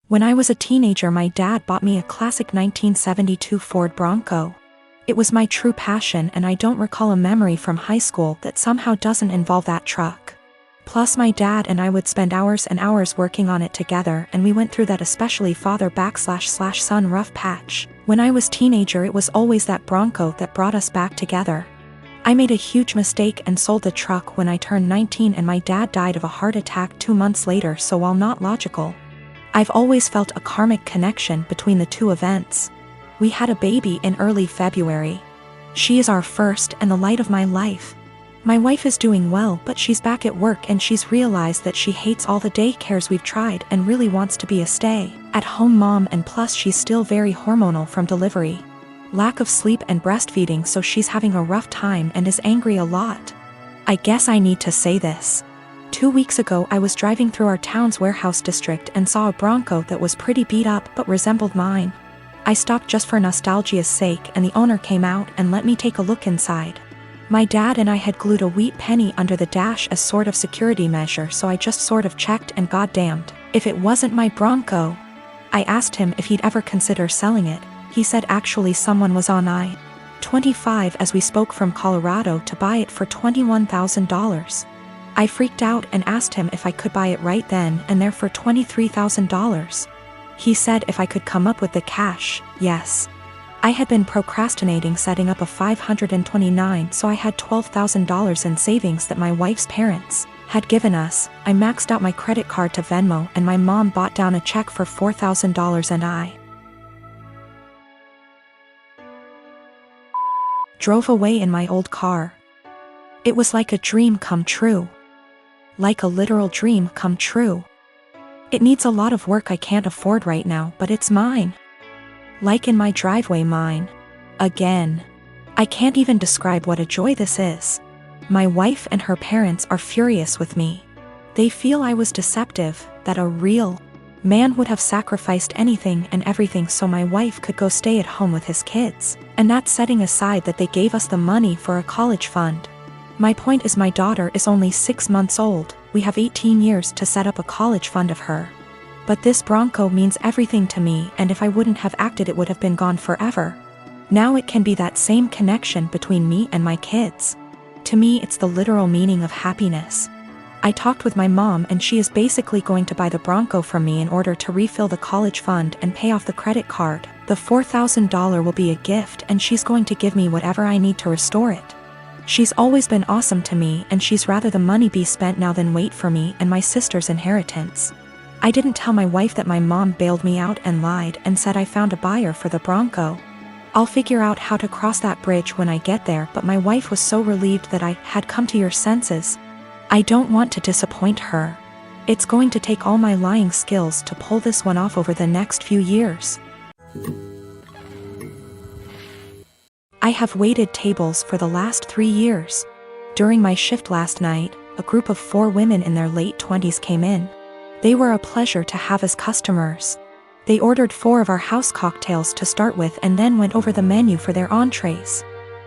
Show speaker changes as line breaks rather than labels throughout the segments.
When I was a teenager, my dad bought me a classic 1972 Ford Bronco. It was my true passion, and I don't recall a memory from high school that somehow doesn't involve that truck. Plus, my dad and I would spend hours and hours working on it together, and we went through that especially father/son rough patch. When I was teenager, it was always that Bronco that brought us back together. I made a huge mistake and sold the truck when I turned 19, and my dad died of a heart attack 2 months later, so while not logical, I've always felt a karmic connection between the two events. We had a baby in early February. She is our first and the light of my life. My wife is doing well, but she's back at work and she's realized that she hates all the daycares we've tried and really wants to be a stay-at-home mom, and plus she's still very hormonal from delivery. Lack of sleep and breastfeeding, so she's having a rough time and is angry a lot. I guess I need to say this. 2 weeks ago I was driving through our town's warehouse district and saw a Bronco that was pretty beat up but resembled mine. I stopped just for nostalgia's sake, and the owner came out and let me take a look inside. My dad and I had glued a wheat penny under the dash as sort of security measure, so I just sort of checked, and goddamned if it wasn't my Bronco. I asked him if he'd ever consider selling it. He said actually someone was on I-25 as we spoke from Colorado to buy it for $21,000. I freaked out and asked him if I could buy it right then and there for $23,000. He said if I could come up with the cash, yes. I had been procrastinating setting up a 529, so I had $12,000 in savings that my wife's parents had given us. I maxed out my credit card to Venmo, and my mom bought down a check for $4,000, and I drove away in my old car. It was like a dream come true. Like a literal dream come true. It needs a lot of work I can't afford right now, but it's mine. Like in my driveway, mine. Again. I can't even describe what a joy this is. My wife and her parents are furious with me. They feel I was deceptive, that a real man would have sacrificed anything and everything so my wife could go stay at home with his kids, and that's setting aside that they gave us the money for a college fund. My point is, my daughter is only 6 months old. We have 18 years to set up a college fund of her. But this Bronco means everything to me, and if I wouldn't have acted, it would have been gone forever. Now it can be that same connection between me and my kids. To me, it's the literal meaning of happiness. I talked with my mom, and she is basically going to buy the Bronco from me in order to refill the college fund and pay off the credit card. The $4,000 will be a gift, and she's going to give me whatever I need to restore it. She's always been awesome to me, and she's rather the money be spent now than wait for me and my sister's inheritance. I didn't tell my wife that my mom bailed me out and lied and said I found a buyer for the Bronco. I'll figure out how to cross that bridge when I get there, but my wife was so relieved that I had come to your senses. I don't want to disappoint her. It's going to take all my lying skills to pull this one off over the next few years. I have waited tables for the last 3 years. During my shift last night, a group of 4 women in their late 20s came in. They were a pleasure to have as customers. They ordered 4 of our house cocktails to start with and then went over the menu for their entrees.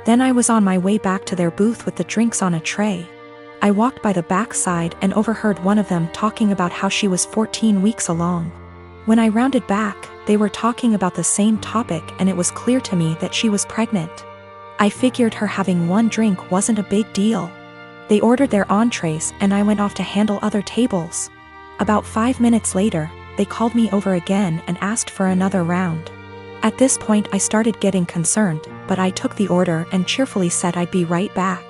Then I was on my way back to their booth with the drinks on a tray. I walked by the back side and overheard one of them talking about how she was 14 weeks along. When I rounded back, they were talking about the same topic, and it was clear to me that she was pregnant. I figured her having 1 drink wasn't a big deal. They ordered their entrees and I went off to handle other tables. About 5 minutes later, they called me over again and asked for another round. At this point I started getting concerned, but I took the order and cheerfully said I'd be right back.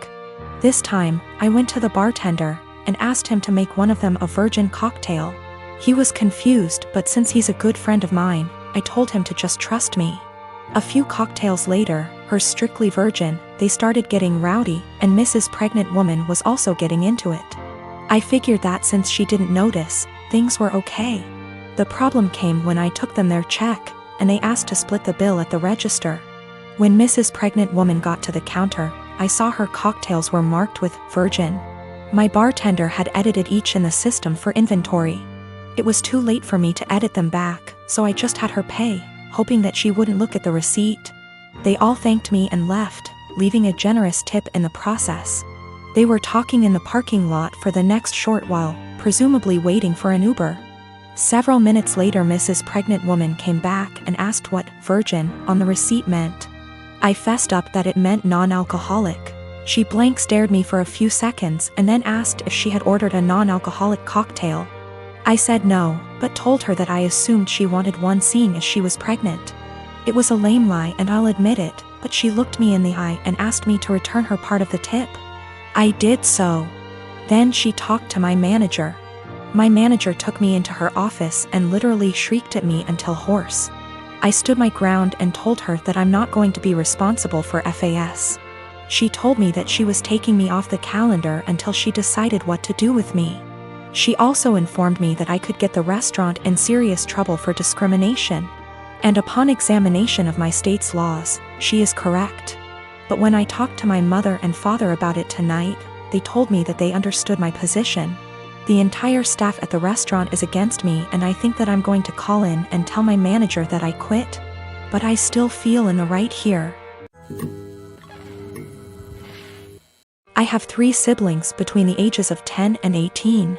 This time, I went to the bartender and asked him to make one of them a virgin cocktail. He was confused, but since he's a good friend of mine, I told him to just trust me. A few cocktails later, hers strictly virgin, they started getting rowdy, and Mrs. Pregnant Woman was also getting into it. I figured that since she didn't notice, things were okay. The problem came when I took them their check, and they asked to split the bill at the register. When Mrs. Pregnant Woman got to the counter, I saw her cocktails were marked with virgin. My bartender had edited each in the system for inventory. It was too late for me to edit them back, so I just had her pay, hoping that she wouldn't look at the receipt. They all thanked me and left, leaving a generous tip in the process. They were talking in the parking lot for the next short while, presumably waiting for an Uber. Several minutes later, Mrs. Pregnant Woman came back and asked what virgin on the receipt meant. I fessed up that it meant non-alcoholic. She blank stared me for a few seconds and then asked if she had ordered a non-alcoholic cocktail. I said no, but told her that I assumed she wanted one seeing as she was pregnant. It was a lame lie and I'll admit it, but she looked me in the eye and asked me to return her part of the tip. I did so. Then she talked to my manager. My manager took me into her office and literally shrieked at me until hoarse. I stood my ground and told her that I'm not going to be responsible for FAS. She told me that she was taking me off the calendar until she decided what to do with me. She also informed me that I could get the restaurant in serious trouble for discrimination. And upon examination of my state's laws, she is correct. But when I talked to my mother and father about it tonight, they told me that they understood my position. The entire staff at the restaurant is against me and I think that I'm going to call in and tell my manager that I quit. But I still feel in the right here. I have 3 siblings between the ages of 10 and 18.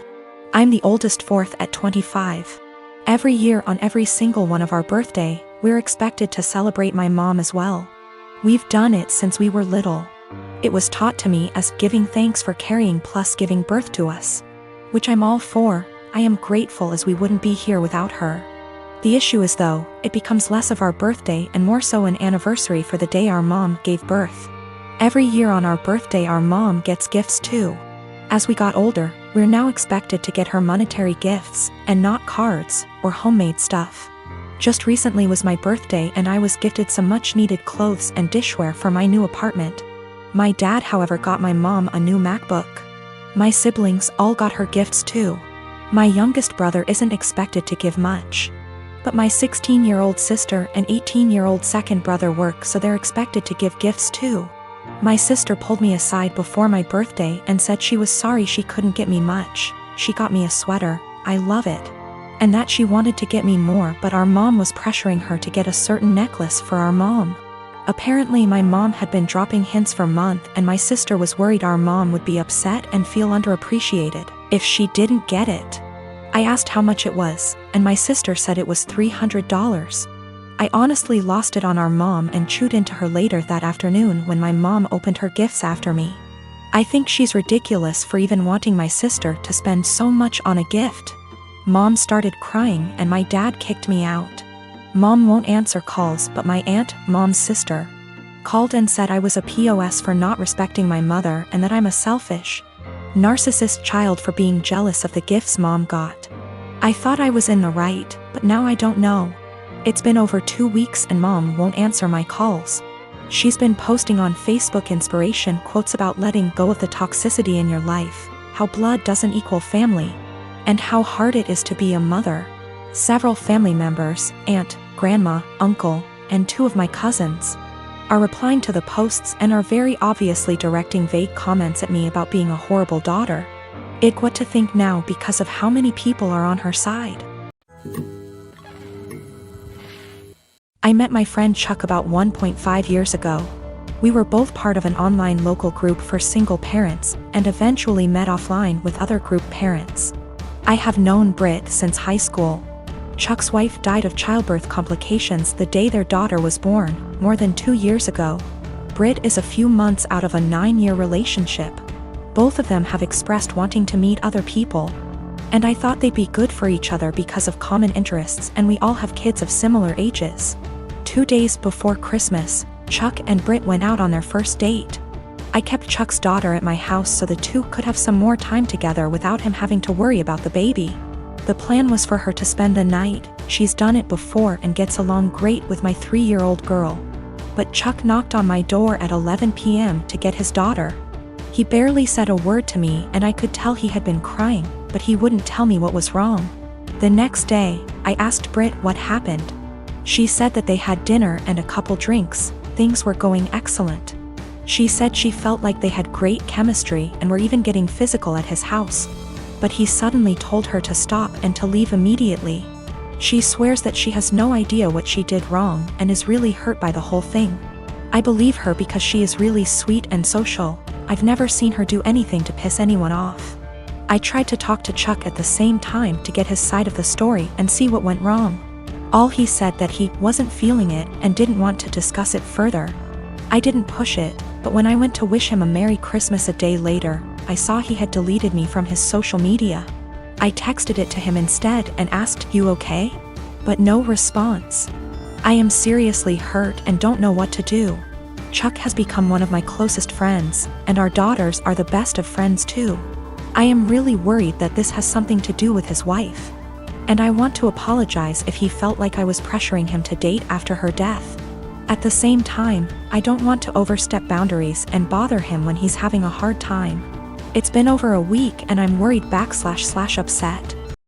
I'm the oldest, fourth at 25. Every year on every single one of our birthday, we're expected to celebrate my mom as well. We've done it since we were little. It was taught to me as giving thanks for carrying plus giving birth to us. Which I'm all for. I am grateful as we wouldn't be here without her. The issue is though, it becomes less of our birthday and more so an anniversary for the day our mom gave birth. Every year on our birthday our mom gets gifts too. As we got older, we're now expected to get her monetary gifts, and not cards, or homemade stuff. Just recently was my birthday and I was gifted some much needed clothes and dishware for my new apartment. My dad however got my mom a new MacBook. My siblings all got her gifts too. My youngest brother isn't expected to give much. But my 16-year-old sister and 18-year-old second brother work so they're expected to give gifts too. My sister pulled me aside before my birthday and said she was sorry she couldn't get me much. She got me a sweater, I love it. And that she wanted to get me more but our mom was pressuring her to get a certain necklace for our mom. Apparently my mom had been dropping hints for months and my sister was worried our mom would be upset and feel underappreciated if she didn't get it. I asked how much it was, and my sister said it was $300. I honestly lost it on our mom and chewed into her later that afternoon when my mom opened her gifts after me. I think she's ridiculous for even wanting my sister to spend so much on a gift. Mom started crying and my dad kicked me out. Mom won't answer calls but my aunt, mom's sister, called and said I was a POS for not respecting my mother and that I'm a selfish, narcissist child for being jealous of the gifts mom got. I thought I was in the right, but now I don't know. It's been over 2 weeks and mom won't answer my calls. She's been posting on Facebook inspiration quotes about letting go of the toxicity in your life, how blood doesn't equal family, and how hard it is to be a mother. Several family members, aunt, grandma, uncle, and 2 of my cousins, are replying to the posts and are very obviously directing vague comments at me about being a horrible daughter. What to think now because of how many people are on her side. I met my friend Chuck about 1.5 years ago. We were both part of an online local group for single parents and eventually met offline with other group parents. I have known Britt since high school. Chuck's wife died of childbirth complications the day their daughter was born, more than 2 years ago. Britt is a few months out of a 9-year relationship. Both of them have expressed wanting to meet other people. And I thought they'd be good for each other because of common interests and we all have kids of similar ages. 2 days before Christmas, Chuck and Britt went out on their first date. I kept Chuck's daughter at my house so the 2 could have some more time together without him having to worry about the baby. The plan was for her to spend the night. She's done it before and gets along great with my 3-year-old girl. But Chuck knocked on my door at 11 p.m. to get his daughter. He barely said a word to me and I could tell he had been crying, but he wouldn't tell me what was wrong. The next day, I asked Britt what happened. She said that they had dinner and a couple drinks, things were going excellent. She said she felt like they had great chemistry and were even getting physical at his house. But he suddenly told her to stop and to leave immediately. She swears that she has no idea what she did wrong and is really hurt by the whole thing. I believe her because she is really sweet and social. I've never seen her do anything to piss anyone off. I tried to talk to Chuck at the same time to get his side of the story and see what went wrong. All he said that he wasn't feeling it and didn't want to discuss it further. I didn't push it, but when I went to wish him a Merry Christmas a day later, I saw he had deleted me from his social media. I texted it to him instead and asked, "You okay?" But no response. I am seriously hurt and don't know what to do. Chuck has become one of my closest friends, and our daughters are the best of friends too. I am really worried that this has something to do with his wife. And I want to apologize if he felt like I was pressuring him to date after her death. At the same time, I don't want to overstep boundaries and bother him when he's having a hard time. It's been over a week and I'm worried // upset.